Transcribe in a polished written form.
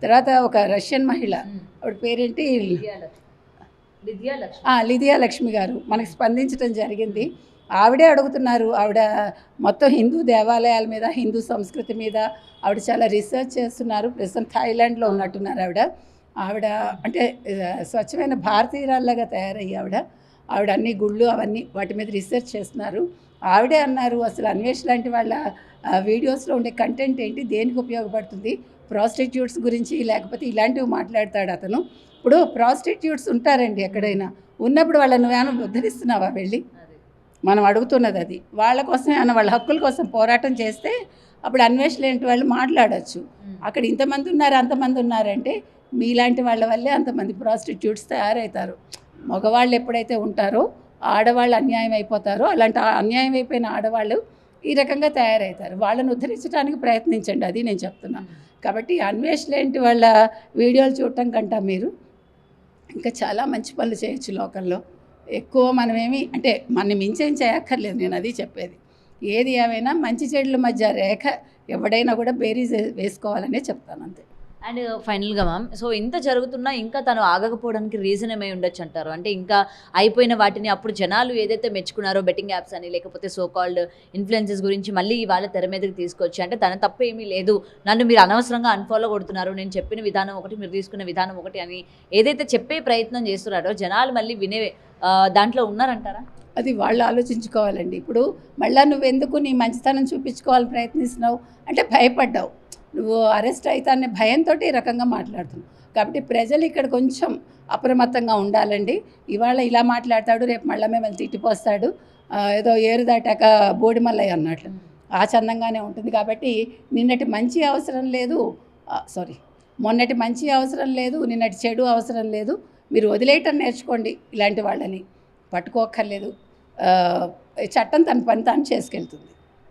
తర్వాత ఒక రష్యన్ మహిళ, ఆవిడ పేరేంటి, లిదియా లక్ష్మి గారు మనకి స్పందించడం జరిగింది. ఆవిడే అడుగుతున్నారు. ఆవిడ మొత్తం హిందూ దేవాలయాల మీద, హిందూ సంస్కృతి మీద ఆవిడ చాలా రీసెర్చ్ చేస్తున్నారు. ప్రస్తుతం థాయిలాండ్లో ఉన్నట్టున్నారు ఆవిడ అంటే స్వచ్ఛమైన భారతీయురాల్లాగా తయారయ్యి ఆవిడ అన్ని గుళ్ళు అవన్నీ వాటి మీద రీసెర్చ్ చేస్తున్నారు. ఆవిడే అన్నారు, అసలు అన్వేష్ లాంటి వాళ్ళ వీడియోస్లో ఉండే కంటెంట్ ఏంటి, దేనికి ఉపయోగపడుతుంది, ప్రాస్టిట్యూట్స్ గురించి లేకపోతే ఇలాంటివి మాట్లాడతాడు అతను. ఇప్పుడు ప్రాస్టిట్యూట్స్ ఉంటారండి ఎక్కడైనా, ఉన్నప్పుడు వాళ్ళని నువ్వేమైనా ఉద్ధరిస్తున్నావా వెళ్ళి? మనం అడుగుతున్నది అది. వాళ్ళ కోసం ఏమైనా వాళ్ళ హక్కుల కోసం పోరాటం చేస్తే అప్పుడు అన్వేష్ లాంటి వాళ్ళు మాట్లాడచ్చు. అక్కడ ఇంతమంది ఉన్నారు అంతమంది ఉన్నారంటే మీలాంటి వాళ్ళ వల్లే అంతమంది ప్రాస్టిట్యూట్స్ తయారవుతారు. మగవాళ్ళు ఎప్పుడైతే ఉంటారో ఆడవాళ్ళు అన్యాయం అయిపోతారో, అలాంటి అన్యాయం అయిపోయిన ఆడవాళ్ళు ఈ రకంగా తయారవుతారు. వాళ్ళని ఉద్ధరించడానికి ప్రయత్నించండి, అది నేను చెప్తున్నా. కాబట్టి అన్వేష్ లాంటి వాళ్ళ వీడియోలు చూడటం కంటే మీరు ఇంకా చాలా మంచి పనులు చేయొచ్చు లోకల్లో. ఎక్కువ మనమేమి అంటే మన మించేం చేయక్కర్లేదు, నేను అది చెప్పేది. ఏది ఏమైనా మంచి చెడుల మధ్య రేఖ ఎవడైనా కూడా బేరీజ్ వేసుకోవాలనే చెప్తాను, అంతే. అండ్ ఫైనల్గా మ్యామ్, సో ఇంత జరుగుతున్నా ఇంకా తను ఆగకపోవడానికి రీజన్ ఏమై ఉండొచ్చు అంటారు? అంటే ఇంకా అయిపోయిన వాటిని అప్పుడు జనాలు ఏదైతే మెచ్చుకున్నారో బెట్టింగ్ యాప్స్ అని లేకపోతే సో కాల్డ్ ఇన్ఫ్లుయెన్సెస్ గురించి మళ్ళీ ఇవాళ తెర మీదకి తీసుకొచ్చి, అంటే తన తప్పు ఏమీ లేదు, నన్ను మీరు అనవసరంగా అన్ఫాలో కొడుతున్నారు, నేను చెప్పిన విధానం ఒకటి మీరు తీసుకున్న విధానం ఒకటి అని ఏదైతే చెప్పే ప్రయత్నం చేస్తున్నారో జనాలు మళ్ళీ వినే దాంట్లో ఉన్నారంటారా? అది వాళ్ళు ఆలోచించుకోవాలండి. ఇప్పుడు మళ్ళీ నువ్వెందుకు నీ మంచితనం చూపించుకోవాలని ప్రయత్నిస్తున్నావు అంటే భయపడ్డావు, నువ్వు అరెస్ట్ అవుతానే భయంతో ఈ రకంగా మాట్లాడుతున్నావు. కాబట్టి ప్రజలు ఇక్కడ కొంచెం అప్రమత్తంగా ఉండాలండి. ఇవాళ ఇలా మాట్లాడతాడు, రేపు మళ్ళీ మిమ్మల్ని తిట్టిపోస్తాడు, ఏదో ఏరు దాటాక బోడిమల్లయ్య అన్నట్లు ఆ చందంగానే ఉంటుంది. కాబట్టి నిన్నటి మంచి అవసరం లేదు, మొన్నటి మంచి అవసరం లేదు, నిన్నటి చెడు అవసరం లేదు. మీరు వదిలేయటం నేర్చుకోండి, ఇలాంటి వాళ్ళని పట్టుకోక్కర్లేదు. చట్టం తన పని తాను చేసుకెళ్తుంది.